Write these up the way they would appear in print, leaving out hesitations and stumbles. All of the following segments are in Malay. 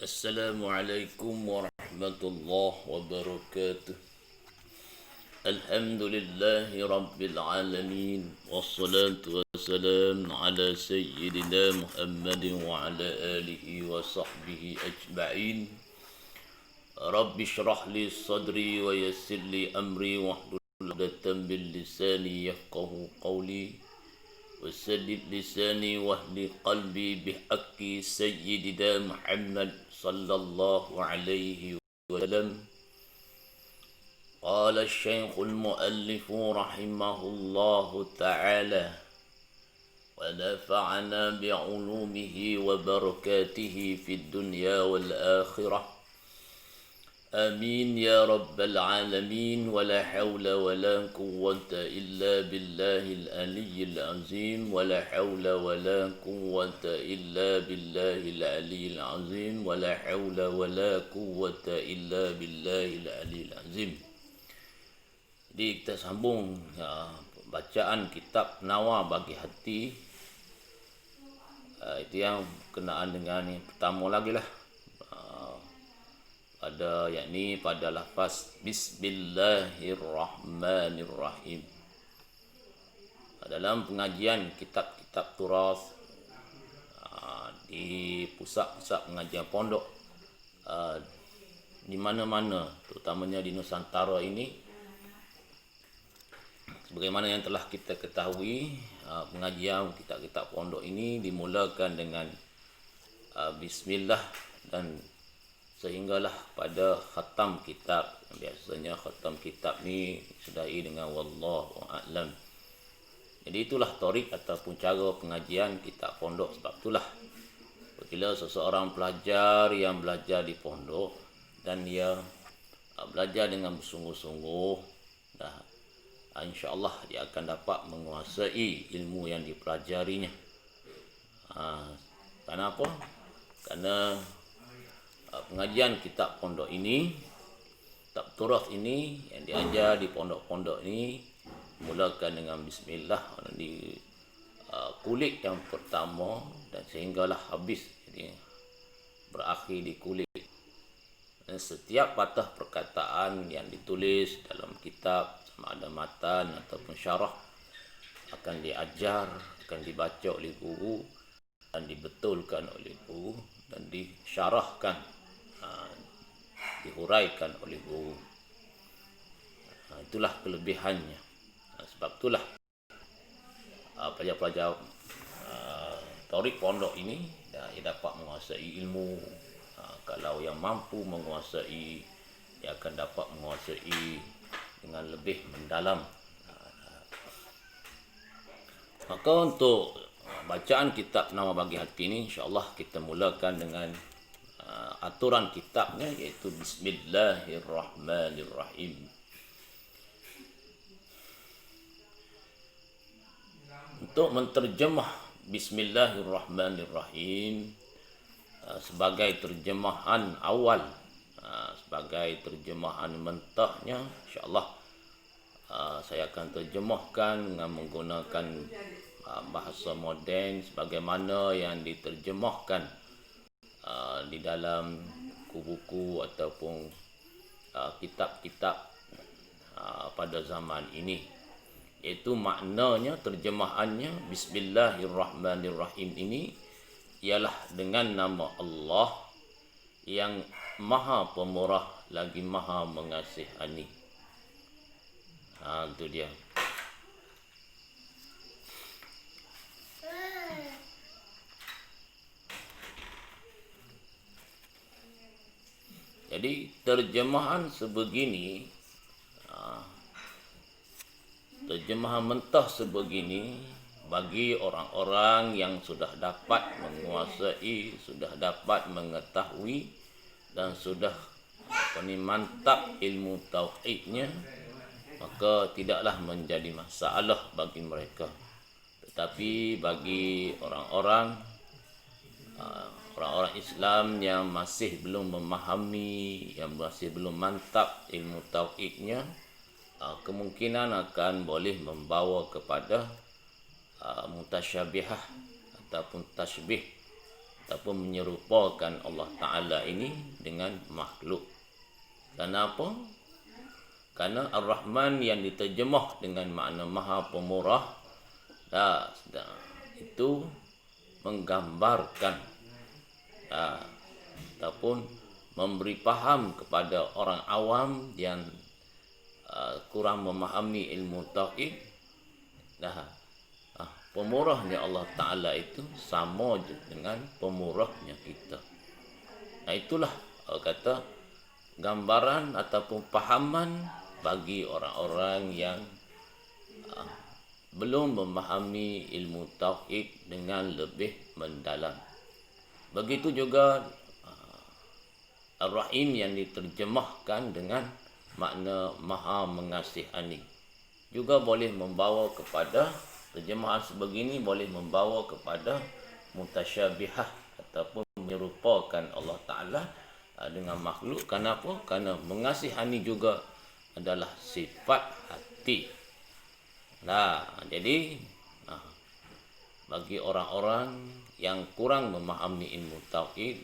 Assalamualaikum warahmatullahi wabarakatuh. Alhamdulillahi rabbil alamin. Wassalatu wassalam ala sayyidina Muhammadin wa ala alihi wa sahbihi ajma'in. Rabbi shrah li sadri wa yassir li amri wahlul 'uqdatam min lisani yafqahu qawli. وسدد لساني واهل قلبي بحق سيدنا محمد صلى الله عليه وسلم. قال الشيخ المؤلف رحمه الله تعالى ونفعنا بعلومه وبركاته في الدنيا والآخرة آمين يا رب العالمين. ولا حول ولا قوة إلا بالله العلي العظيم. ولا حول ولا قوة إلا بالله العلي العظيم. ولا حول ولا قوة إلا بالله العلي العظيم. Jadi kita sambung bacaan kitab Nawa bagi hati. Itu yang berkenaan dengan yang pertama lagi lah. Yakni pada lafaz Bismillahirrahmanirrahim. Dalam pengajian kitab-kitab turas di pusat-pusat pengajian pondok di mana-mana, terutamanya di Nusantara ini, sebagaimana yang telah kita ketahui, pengajian kitab-kitab pondok ini dimulakan dengan Bismillah, dan sehinggalah pada khatam kitab. Biasanya khatam kitab ni sudahi dengan wallahu a'lam. Jadi itulah tarik ataupun cara pengajian kitab pondok. Sebab itulah bila seseorang pelajar yang belajar di pondok dan dia belajar dengan bersungguh-sungguh, insya-Allah dia akan dapat menguasai ilmu yang dipelajarinya. Kenapa? Karena pengajian kitab pondok ini, kitab turas ini yang diajar di pondok-pondok ini mulakan dengan bismillah di kulit yang pertama dan sehinggalah habis. Jadi berakhir di kulit. Dan setiap patah perkataan yang ditulis dalam kitab, sama ada matan ataupun syarah, akan diajar, akan dibaca oleh guru dan dibetulkan oleh guru dan disyarahkan, dihuraikan oleh guru. Itulah kelebihannya. Sebab itulah pelajar-pelajar tarik pondok ini ia dapat menguasai ilmu. Kalau yang mampu menguasai, dia akan dapat menguasai dengan lebih mendalam. Maka untuk bacaan kitab Nawa bagi hati ini, insya-Allah kita mulakan dengan aturan kitabnya, iaitu Bismillahirrahmanirrahim. Untuk menterjemah Bismillahirrahmanirrahim sebagai terjemahan awal, sebagai terjemahan mentahnya, insya-Allah saya akan terjemahkan dengan menggunakan bahasa moden sebagaimana yang diterjemahkan di dalam buku-buku ataupun kitab-kitab pada zaman ini. Iaitu maknanya, terjemahannya Bismillahirrahmanirrahim ini ialah dengan nama Allah yang Maha Pemurah lagi Maha Mengasihani. Itu dia. Jadi terjemahan sebegini, terjemahan mentah sebegini bagi orang-orang yang sudah dapat menguasai, sudah dapat mengetahui dan sudah mantap ilmu tauhidnya, maka tidaklah menjadi masalah bagi mereka. Tetapi bagi orang-orang Islam yang masih belum memahami, yang masih belum mantap ilmu tauhidnya, kemungkinan akan boleh membawa kepada mutasyabihah ataupun tasbih ataupun menyerupakan Allah Ta'ala ini dengan makhluk. Kenapa? Karena Ar-Rahman yang diterjemah dengan makna Maha Pemurah, itu menggambarkan ataupun memberi faham kepada orang awam yang kurang memahami ilmu tauhid. Pemurahnya Allah Ta'ala itu sama je dengan pemurahnya kita. Itulah kata gambaran ataupun pahaman bagi orang-orang yang belum memahami ilmu tauhid dengan lebih mendalam. Begitu juga Ar-Rahim yang diterjemahkan dengan makna Maha Mengasihani juga boleh membawa kepada terjemahan sebegini, boleh membawa kepada mutasyabihah ataupun menyerupakan Allah Ta'ala dengan makhluk. Kenapa? Kerana mengasihani juga adalah sifat hati. Jadi bagi orang-orang yang kurang memahami ilmu tauhid,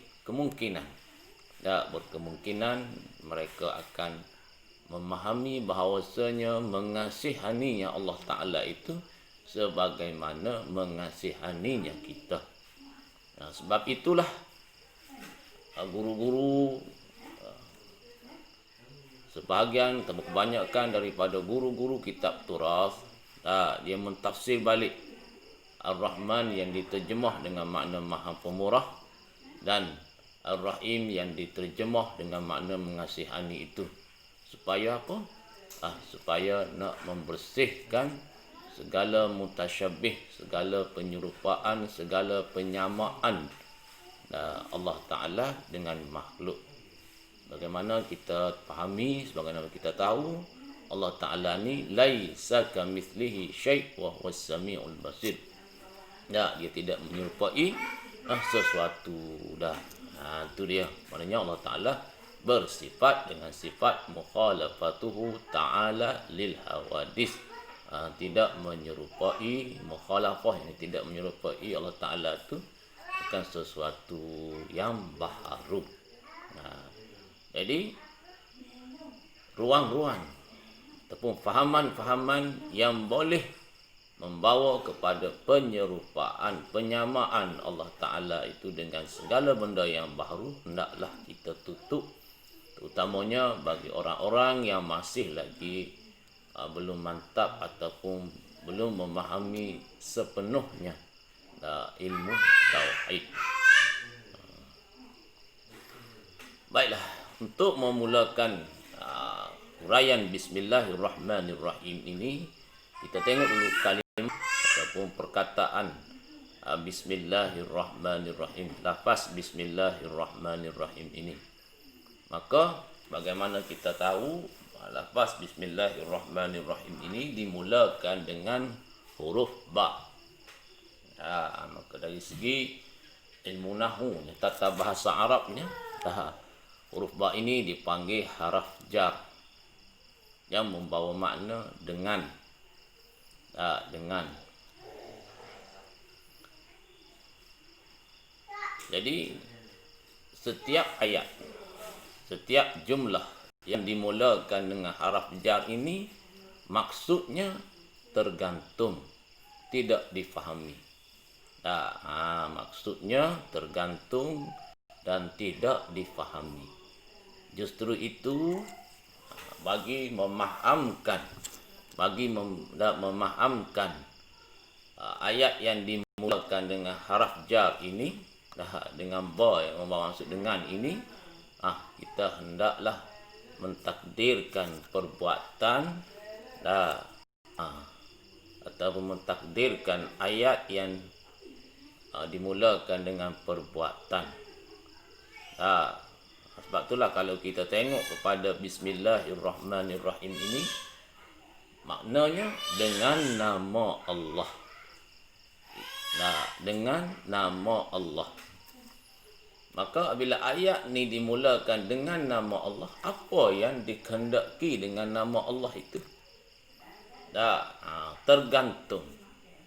berkemungkinan mereka akan memahami bahawasanya mengasihaninya Allah Ta'ala itu sebagaimana mengasihaninya kita. Sebab itulah guru-guru, sebahagian atau kebanyakan daripada guru-guru kitab turas, dia mentafsir balik Ar-Rahman yang diterjemah dengan makna Maha Pemurah dan Ar-Rahim yang diterjemah dengan makna mengasihani itu. Supaya apa? Supaya nak membersihkan segala mutasyabih, segala penyerupaan, segala penyamaan Allah Ta'ala dengan makhluk. Bagaimana kita fahami, sebagaimana kita tahu, Allah Ta'ala ni laisa kamitslihi syai' wa huwas samiul basir. Dia tidak menyerupai sesuatu. Itu dia. Maknanya Allah Ta'ala bersifat dengan sifat mukhalafatuhu ta'ala lil hawadis. Tidak menyerupai, mukhalafah ini tidak menyerupai Allah Ta'ala itu bukan sesuatu yang baharu. Jadi ruang-ruang ataupun fahaman-fahaman yang boleh membawa kepada penyerupaan, penyamaan Allah Ta'ala itu dengan segala benda yang baharu, hendaklah kita tutup, terutamanya bagi orang-orang yang masih lagi belum mantap ataupun belum memahami sepenuhnya ilmu tauhid. Baiklah, untuk memulakan uraian Bismillahirrahmanirrahim ini, kita tengok dulu kalimah ataupun perkataan Bismillahirrahmanirrahim, lafaz Bismillahirrahmanirrahim ini. Maka bagaimana kita tahu lafaz Bismillahirrahmanirrahim ini dimulakan dengan huruf ba. Maka dari segi ilmu nahwu, tata bahasa Arabnya, huruf ba ini dipanggil haraf jar yang membawa makna dengan. Jadi setiap ayat, setiap jumlah yang dimulakan dengan haraf jar ini maksudnya tergantung, tidak difahami. Maksudnya tergantung dan tidak difahami. Justru itu bagi memahamkan ayat yang dimulakan dengan haraf jar ini, dengan ba yang membawa maksud dengan ini, kita hendaklah mentakdirkan perbuatan atau mentakdirkan ayat yang dimulakan dengan perbuatan. Sebab itulah kalau kita tengok kepada Bismillahirrahmanirrahim ini, maknanya dengan nama Allah. Dengan nama Allah. Maka apabila ayat ni dimulakan dengan nama Allah, apa yang dikehendaki dengan nama Allah itu? Tergantung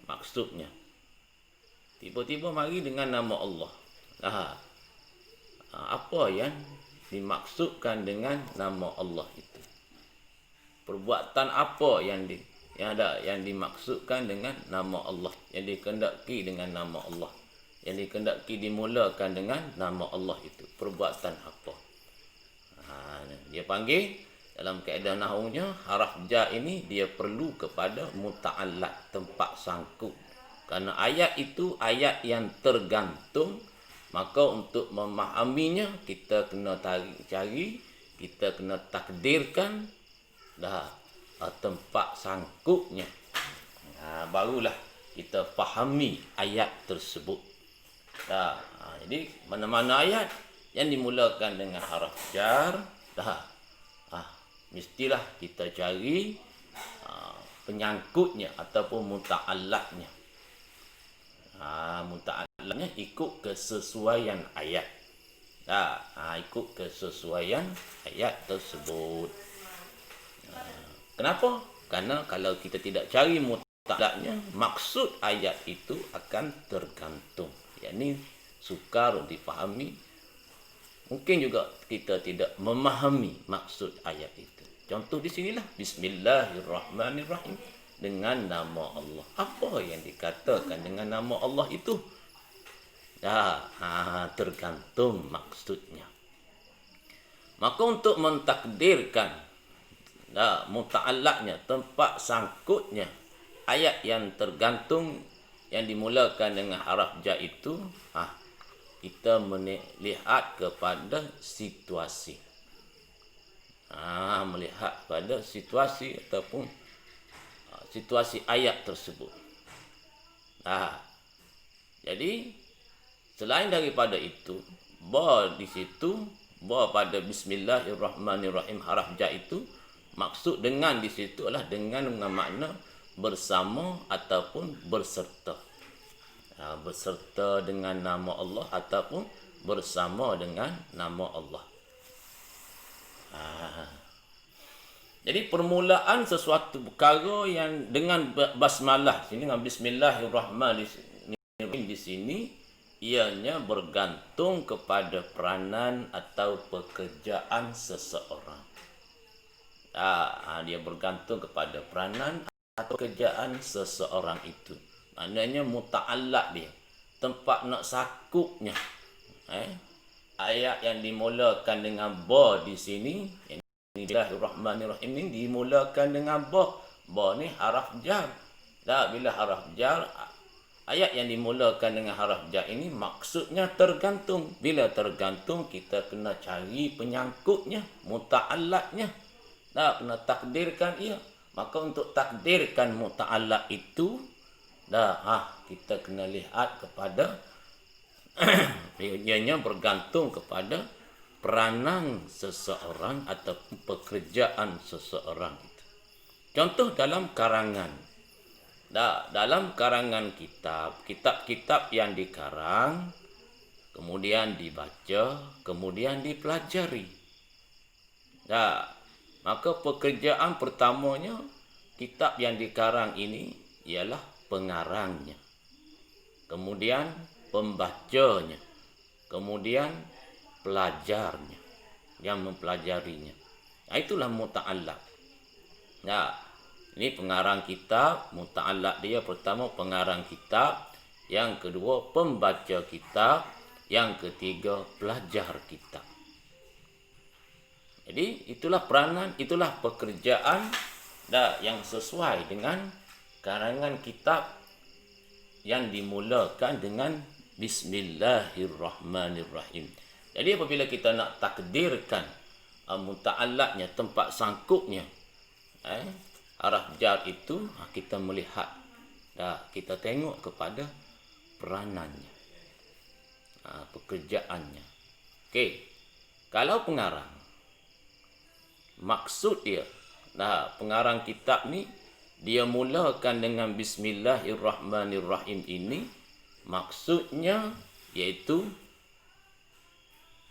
maksudnya. Tiba-tiba mari dengan nama Allah. Nah, apa yang dimaksudkan dengan nama Allah itu? Perbuatan apa yang dimaksudkan dengan nama Allah, yang dikehendaki dengan nama Allah, yang dikehendaki dimulakan dengan nama Allah itu? Perbuatan apa? Dia panggil dalam kaedah nahwunya haraf ja ini dia perlu kepada muta'allaq, tempat sangkut. Karena ayat itu ayat yang tergantung, maka untuk memahaminya kita kena cari, kita kena takdirkan tempat sangkutnya. Barulah kita fahami ayat tersebut. Jadi mana-mana ayat yang dimulakan dengan haraf jar, mestilah kita cari penyangkutnya ataupun muta'allaqnya. Muta'allaqnya ikut kesesuaian ayat. Ikut kesesuaian ayat tersebut. Kenapa? Karena kalau kita tidak cari muta'allaqnya, maksud ayat itu akan tergantung. Yakni sukar dipahami. Mungkin juga kita tidak memahami maksud ayat itu. Contoh di sinilah Bismillahirrahmanirrahim, dengan nama Allah. Apa yang dikatakan dengan nama Allah itu? Tergantung maksudnya. Maka untuk mentakdirkan muta'allaqnya, tempat sangkutnya ayat yang tergantung yang dimulakan dengan haraf ja itu, kita melihat kepada situasi. Melihat pada situasi ataupun situasi ayat tersebut. Jadi selain daripada itu, di situ pada Bismillahirrahmanirrahim haraf ja itu, maksud dengan di situ adalah dengan makna bersama ataupun berserta. Berserta dengan nama Allah ataupun bersama dengan nama Allah. Jadi permulaan sesuatu perkara yang dengan basmalah sini, dengan Bismillahirrahmanirrahim di sini, ianya bergantung kepada peranan atau pekerjaan seseorang. Dia bergantung kepada peranan atau pekerjaan seseorang itu. Maknanya muta'allaq dia, tempat nak sakupnya. Ayat yang dimulakan dengan ba di sini, Bismillahirrahmanirrahim ini dimulakan dengan ba. Ba ni haraf jar. Bila haraf jar, ayat yang dimulakan dengan haraf jar ini maksudnya tergantung. Bila tergantung, kita kena cari penyangkutnya, muta'allaqnya. Kena takdirkan ia. Maka untuk takdirkan muta'allaq itu, kita kena lihat kepada ianya bergantung kepada peranan seseorang ataupun pekerjaan seseorang itu. Contoh dalam karangan. Dalam karangan kitab-kitab yang dikarang, kemudian dibaca, kemudian dipelajari. Maka pekerjaan pertamanya kitab yang dikarang ini ialah pengarangnya, kemudian pembacanya, kemudian pelajarnya yang mempelajarinya. Itulah muta'allaq. Ini pengarang kitab, muta'allaq dia pertama pengarang kitab, yang kedua pembaca kitab, yang ketiga pelajar kitab. Jadi itulah peranan, itulah pekerjaan yang sesuai dengan karangan kitab yang dimulakan dengan Bismillahirrahmanirrahim. Jadi apabila kita nak takdirkan muta'allaqnya, tempat sangkupnya, haraf jar itu, kita melihat, kita tengok kepada peranannya, pekerjaannya. Kalau pengarang, maksud dia, pengarang kitab ni dia mulakan dengan Bismillahirrahmanirrahim ini, maksudnya iaitu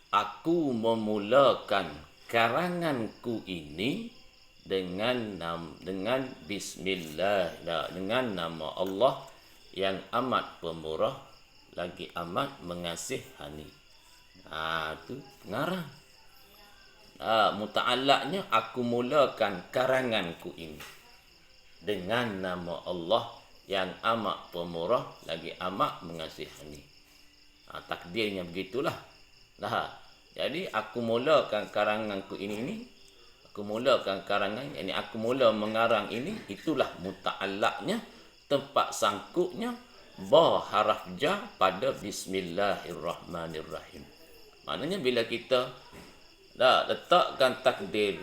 aku memulakan karanganku ini dengan Bismillah, dengan nama Allah yang amat pemurah lagi amat mengasihani. Itu pengarang. Muta'allaqnya, aku mulakan karanganku ini dengan nama Allah yang amat pemurah lagi amat mengasihani. Takdirnya begitulah. Jadi aku mulakan karanganku ini, aku mulakan karangan, ini aku mula mengarang ini, itulah muta'allaqnya, tempat sangkutnya ba haraf ja pada bismillahirrahmanirrahim. Maknanya bila kita letakkan takdir,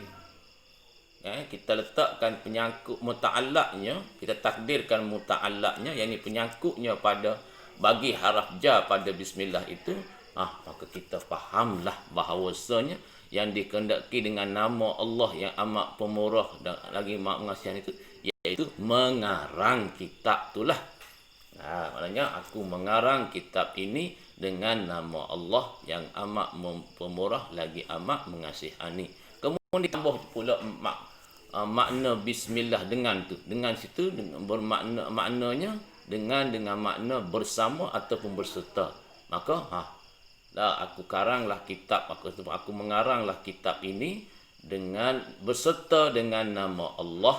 kita letakkan penyangkut muta'allaqnya, kita takdirkan muta'allaqnya, yang ini penyangkutnya pada bagi haraf ja pada bismillah itu, maka kita fahamlah bahawasanya yang dikehendaki dengan nama Allah yang amat pemurah dan lagi maha mengasihi itu, iaitu mengarang kitab itulah. Maknanya aku mengarang kitab ini dengan nama Allah yang amat pemurah lagi amat mengasihani. Kemudian ditambah pula makna bismillah dengan situ bermakna, maknanya dengan makna bersama ataupun berserta. Maka aku karanglah kitab, aku mengaranglah kitab ini dengan berserta dengan nama Allah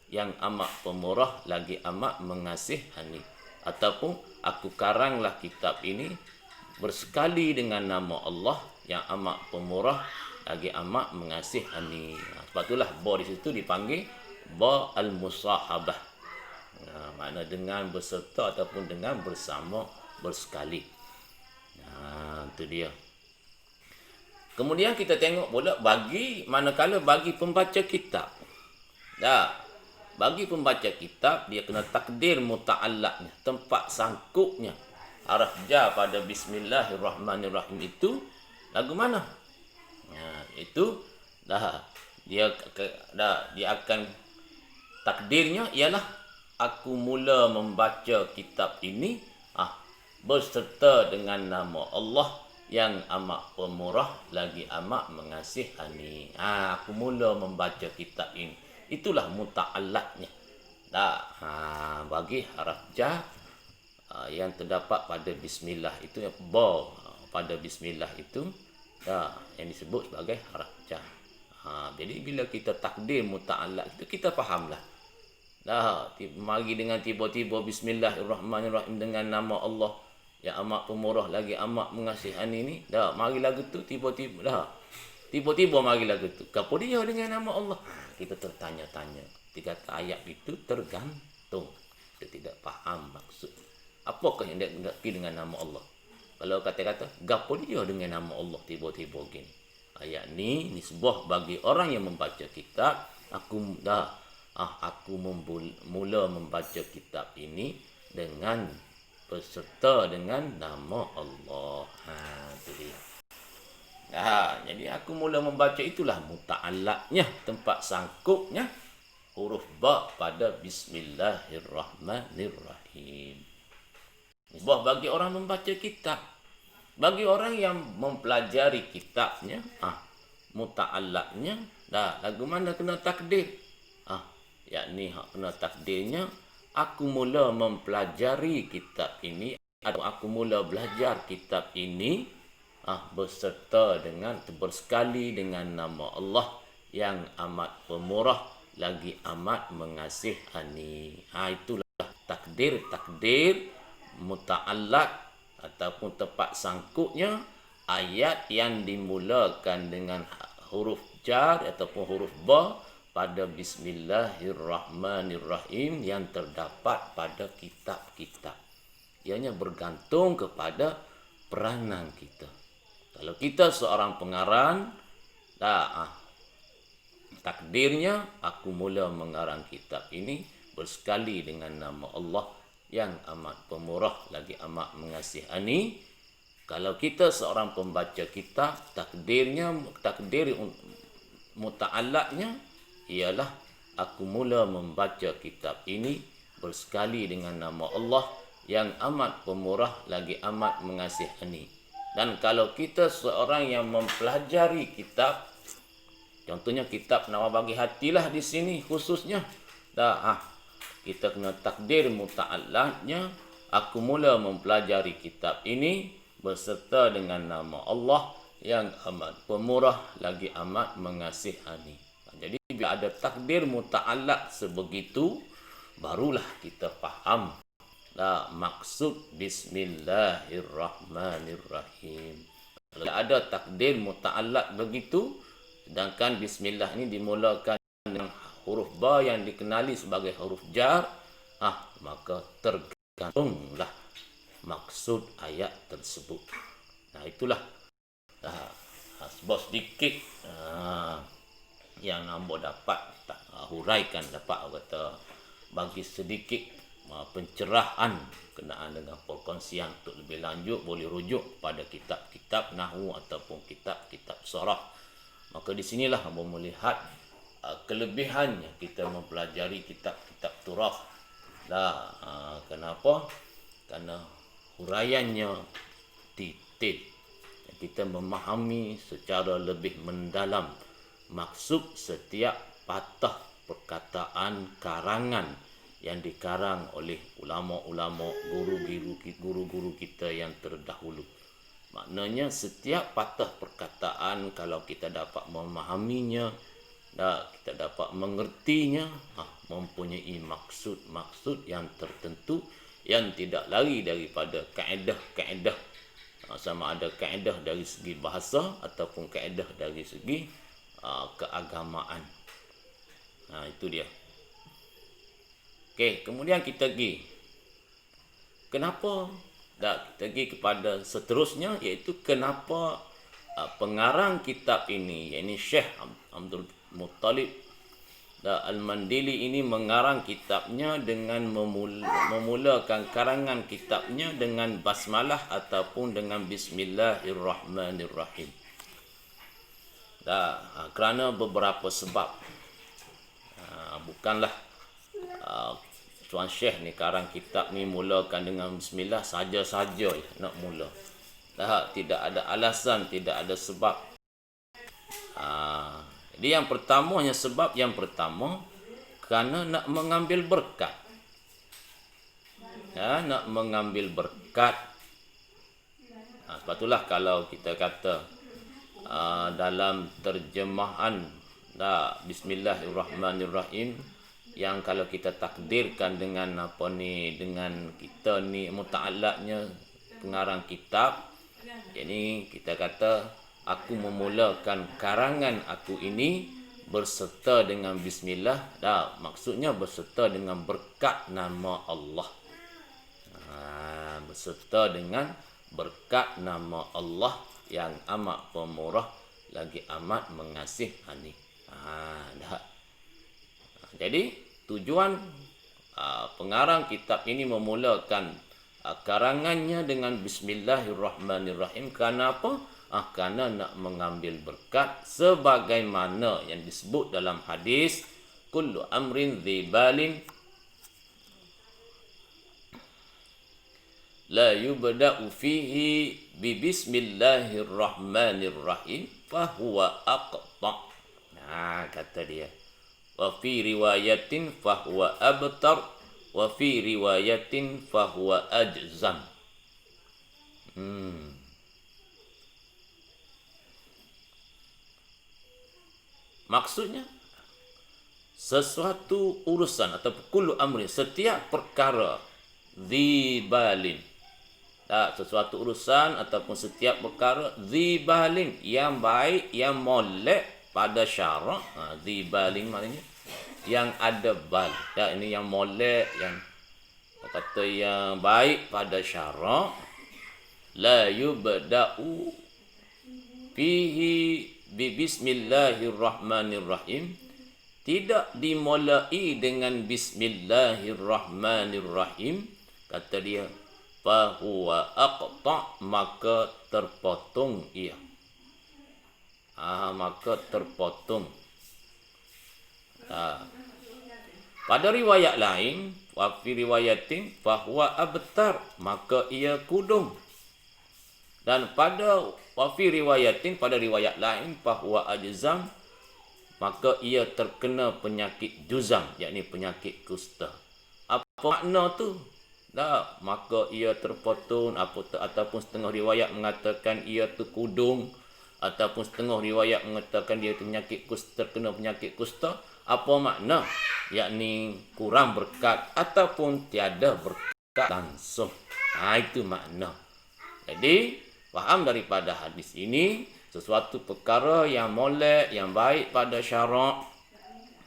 yang amat pemurah lagi amat mengasihani. Ataupun aku karanglah kitab ini bersekali dengan nama Allah yang amat pemurah lagi amat mengasihani. Sebab itulah ba di situ dipanggil ba al-musahabah. Makna dengan berserta ataupun dengan bersama, bersekali. Itu dia. Kemudian kita tengok pula manakala bagi pembaca kitab. Bagi pembaca kitab, dia kena takdir muta'allaqnya, tempat sangkutnya haraf ja pada bismillahirrahmanirrahim itu lagu mana? Itu dia akan takdirnya ialah aku mula membaca kitab ini berserta dengan nama Allah yang amat pemurah lagi amat mengasihani. Aku mula membaca kitab ini. Itulah muta'allaqnya. Bagi haraf ja yang terdapat pada bismillah itu, ba pada bismillah itu, yang disebut sebagai haraf ja. Jadi bila kita takdir muta'allaq itu, kita fahamlah. Mari dengan tiba-tiba bismillahirrahmanirrahim dengan nama Allah yang amat pemurah lagi amat mengasihani ini. Mari lagu tu tiba-tiba mari lagu tu. Apa dia dengan nama Allah? Kita tertanya-tanya. Tiga ayat itu tergantung. Kita tidak faham maksud. Apakah yang dikatakan dengan nama Allah? Kalau kata-kata, gapo dia dengan nama Allah tiba-tiba gini. Ayat ni nisbah bagi orang yang membaca kitab. Aku mula membaca kitab ini dengan berserta dengan nama Allah. Itu dia. Jadi aku mula membaca, itulah muta'allaqnya, tempat sangkutnya huruf ba pada bismillahirrahmanirrahim. Nisbah bagi orang membaca kitab. Bagi orang yang mempelajari kitabnya, muta'allaqnya, lagu mana kena takdir? Yakni kena takdirnya, aku mula mempelajari kitab ini, atau aku mula belajar kitab ini berserta dengan, bersekali dengan nama Allah yang amat pemurah lagi amat mengasihani. Itulah takdir muta'allaq ataupun tempat sangkutnya ayat yang dimulakan dengan huruf jar ataupun huruf ba pada bismillahirrahmanirrahim yang terdapat pada kitab-kitab. Ianya bergantung kepada peranan kita. Kalau kita seorang pengarang, takdirnya aku mula mengarang kitab ini bersekali dengan nama Allah yang amat pemurah lagi amat mengasihani. Kalau kita seorang pembaca kitab, takdir muta'allaqnya ialah aku mula membaca kitab ini bersekali dengan nama Allah yang amat pemurah lagi amat mengasihani. Dan kalau kita seorang yang mempelajari kitab, contohnya kitab Nawar Bagi Hatilah di sini khususnya, kita kena takdir muta'allaqnya Aku mula mempelajari kitab ini berserta dengan nama Allah yang amat pemurah lagi amat mengasihani. Jadi bila ada takdir muta'allaq sebegitu, barulah kita faham maksud Bismillahirrahmanirrahim. Kalau ada takdir muta'allaq begitu, sedangkan Bismillah ini dimulakan dengan huruf ba yang dikenali sebagai huruf jar, maka tergantunglah maksud ayat tersebut. Itulah sebab sedikit yang nampak dapat huraikan, dapat kata bagi sedikit pencerahan kenaan dengan perkongsian. Untuk lebih lanjut boleh rujuk pada kitab-kitab nahwu ataupun kitab-kitab sharah. Maka di sinilah hamba melihat kelebihannya kita mempelajari kitab-kitab turath. Kenapa? Karena huraiannya detail. Kita memahami secara lebih mendalam maksud setiap patah perkataan karangan yang dikarang oleh ulama-ulama, guru-guru kita yang terdahulu. Maknanya setiap patah perkataan kalau kita dapat memahaminya, kita dapat mengertinya, mempunyai maksud-maksud yang tertentu yang tidak lari daripada kaedah-kaedah, sama ada kaedah dari segi bahasa ataupun kaedah dari segi keagamaan. Itu dia. Okey, kemudian kita pergi. Kenapa? Kita pergi kepada seterusnya, iaitu kenapa pengarang kitab ini, iaitu Syekh Abdul Muttalib Al-Mandili ini mengarang kitabnya dengan memulakan karangan kitabnya dengan basmalah ataupun dengan Bismillahirrahmanirrahim. Kerana beberapa sebab. Bukanlah Tuan Syekh ni karang kitab ni mulakan dengan bismillah saja-saja nak mula. Tidak ada alasan, tidak ada sebab. Jadi yang pertama, sebab yang pertama kerana nak mengambil berkat. Nak mengambil berkat. Sebab itulah kalau kita kata dalam terjemahan Bismillahirrahmanirrahim, yang kalau kita takdirkan dengan dengan kita ni muta'allaqnya pengarang kitab, jadi kita kata aku memulakan karangan aku ini berserta dengan bismillah. Maksudnya berserta dengan berkat nama Allah. Berserta dengan berkat nama Allah yang amat pemurah lagi amat mengasihani. Jadi tujuan pengarang kitab ini memulakan karangannya dengan Bismillahirrahmanirrahim. Kenapa? Kerana nak mengambil berkat sebagaimana yang disebut dalam hadis, kullu amrin dhibalin la yubda'u fihi bi bismillahirrahmanirrahim fahuwa aqta'. Kata dia. Wa fi riwayatin fahuwa abtar wa fi riwayatin fahuwa ajzam. Maksudnya sesuatu urusan atau kullu amrin, setiap perkara, dhibalin, sesuatu urusan ataupun setiap perkara dhibalin, yang baik, yang molek pada syarak. Dhibalin maknanya yang ada bal. Ini yang molek, yang kata yang baik pada syarak. La yubda'u fihi bi bismillahirrahmanirrahim, tidak dimulai dengan bismillahirrahmanirrahim. Kata dia, fahuwa aqta', maka terpotong ia. Maka terpotong. Pada riwayat lain, wa fi riwayatin fahuwa abtar, maka ia kudung. Dan pada wa fi riwayatin, pada riwayat lain, fahuwa ajzam, maka ia terkena penyakit juzam, yakni penyakit kusta. Apa makna tu? maka ia terpotong, ataupun setengah riwayat mengatakan ia terkudung, ataupun setengah riwayat mengatakan dia terkena penyakit kusta. Apa makna? Yakni kurang berkat ataupun tiada berkat langsung. Itu makna. Jadi faham daripada hadis ini, sesuatu perkara yang molek, yang baik pada syarak,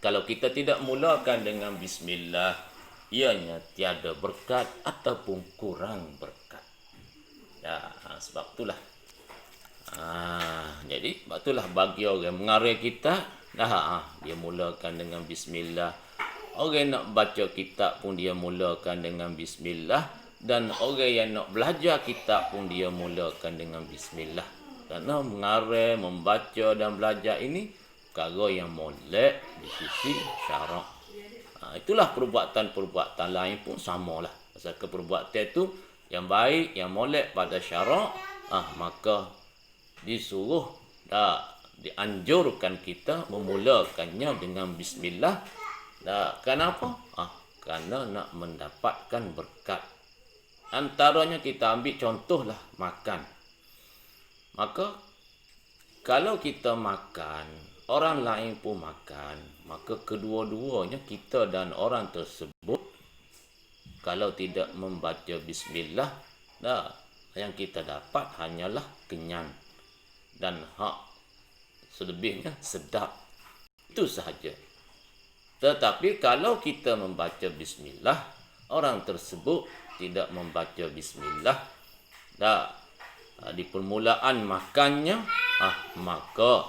kalau kita tidak mulakan dengan bismillah, ianya tiada berkat ataupun kurang berkat. Sebab itulah. Jadi sebab itulah bagi orang mengarang kita, dia mulakan dengan bismillah. Orang nak baca kitab pun dia mulakan dengan bismillah, dan orang yang nak belajar kitab pun dia mulakan dengan bismillah. Kerana mengarang, membaca dan belajar ini perkara yang molek di sisi syarak. Itulah perbuatan-perbuatan lain pun samalah. Pasal perbuatan itu yang baik, yang molek pada syarak, maka disuruh, dianjurkan kita memulakannya dengan bismillah. Kenapa? Kerana nak mendapatkan berkat. Antaranya kita ambil contohlah makan. Maka kalau kita makan, orang lain pun makan, maka kedua-duanya, kita dan orang tersebut, kalau tidak membaca bismillah, yang kita dapat hanyalah kenyang, dan selebihnya sedap. Itu sahaja. Tetapi kalau kita membaca bismillah, orang tersebut tidak membaca bismillah, di permulaan makannya, maka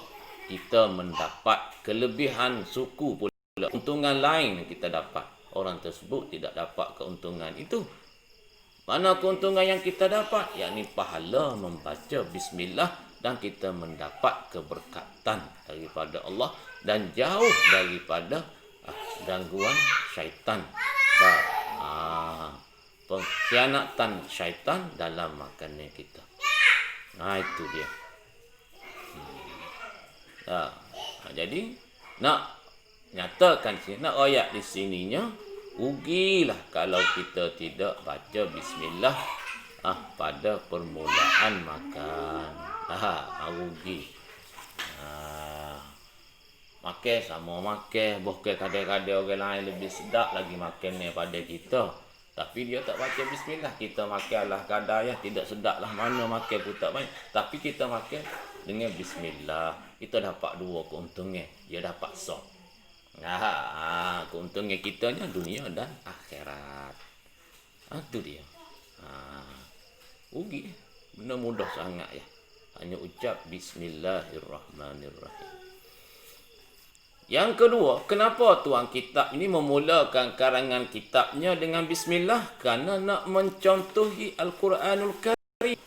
kita mendapat kelebihan suku pula, keuntungan lain kita dapat. Orang tersebut tidak dapat keuntungan itu. Mana keuntungan yang kita dapat? Yakni pahala membaca bismillah, dan kita mendapat keberkatan daripada Allah dan jauh daripada gangguan syaitan. Pengkhianatan syaitan dalam makannya kita. Itu dia. Jadi nak nyatakan sini, nak ayat di sininya, rugilah kalau kita tidak baca bismillah pada permulaan makan. Rugi. Makan sama makan, bahkan kadang-kadang orang lain lebih sedap lagi makannya pada kita. Tapi dia tak baca bismillah. Kita makan lah kadar yang tidak sedap lah, mana makan pun tak baik. Tapi kita makan dengan bismillah, kita dapat dua keuntungan. Dia dapat sok. Keuntungan kita ni dunia dan akhirat. Itu dia. Rugi. Benda mudah sangat ya. Hanya ucap bismillahirrahmanirrahim. Yang kedua, kenapa tuan kitab ini memulakan karangan kitabnya dengan bismillah? Kerana nak mencontohi Al-Quranul Karim.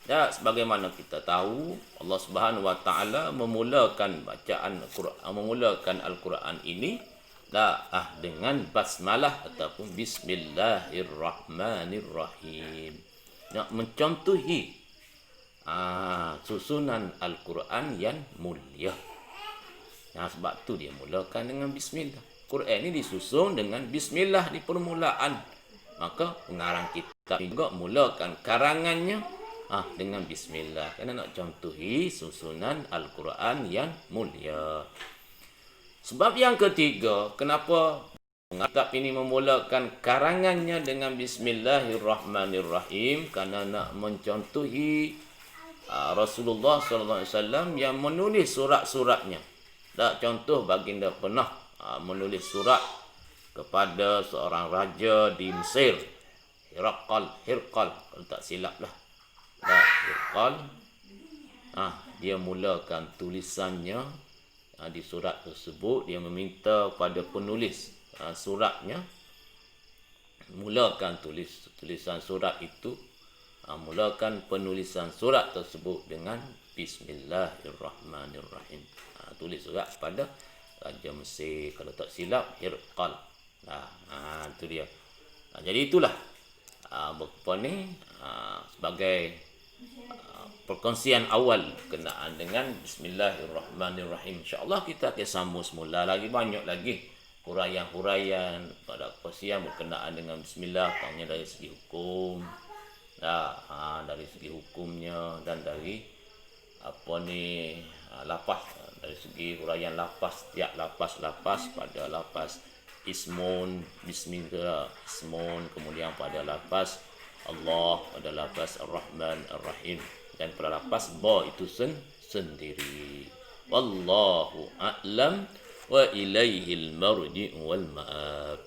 Sebagaimana kita tahu, Allah Subhanahu Wa Taala memulakan bacaan Al-Quran, memulakan Al-Quran ini dengan basmalah ataupun bismillahirrahmanirrahim. Nak mencontohi susunan Al-Quran yang mulia. Sebab tu dia mulakan dengan bismillah. Quran ini disusun dengan bismillah di permulaan. Maka pengarang kitab juga mulakan karangannya dengan bismillah. Kerana nak contohi susunan Al-Quran yang mulia. Sebab yang ketiga, kenapa pengarang kitab ini memulakan karangannya dengan bismillahirrahmanirrahim? Kerana nak mencontohi Rasulullah SAW yang menulis surat-suratnya. Contoh, baginda pernah menulis surat kepada seorang raja di Mesir, Hirqal, kalau tak silap lah. Hirqal, dia mulakan tulisannya di surat tersebut. Dia meminta pada penulis suratnya mulakan tulisan surat itu, mulakan penulisan surat tersebut dengan bismillahirrahmanirrahim. Tulis surat pada Raja Mesir, kalau tak silap Hirqal. Itu dia. Jadi itulah sebagai perkongsian awal berkenaan dengan bismillahirrahmanirrahim. InsyaAllah kita akan sambung semula lagi, banyak lagi huraian-huraian pada kursi yang berkenaan dengan bismillah, tanya dari segi hukum, dari segi hukumnya dan dari lapas, dari segi huraian lapas, tiap lapas pada lapas ismun, bismillah, ismun, kemudian pada lapas Allah, pada lapas Ar-Rahman Ar-Rahim, dan pada lapas ba itu sendiri. Wallahu a'lam wa ilaihil marji' wal ma'ab.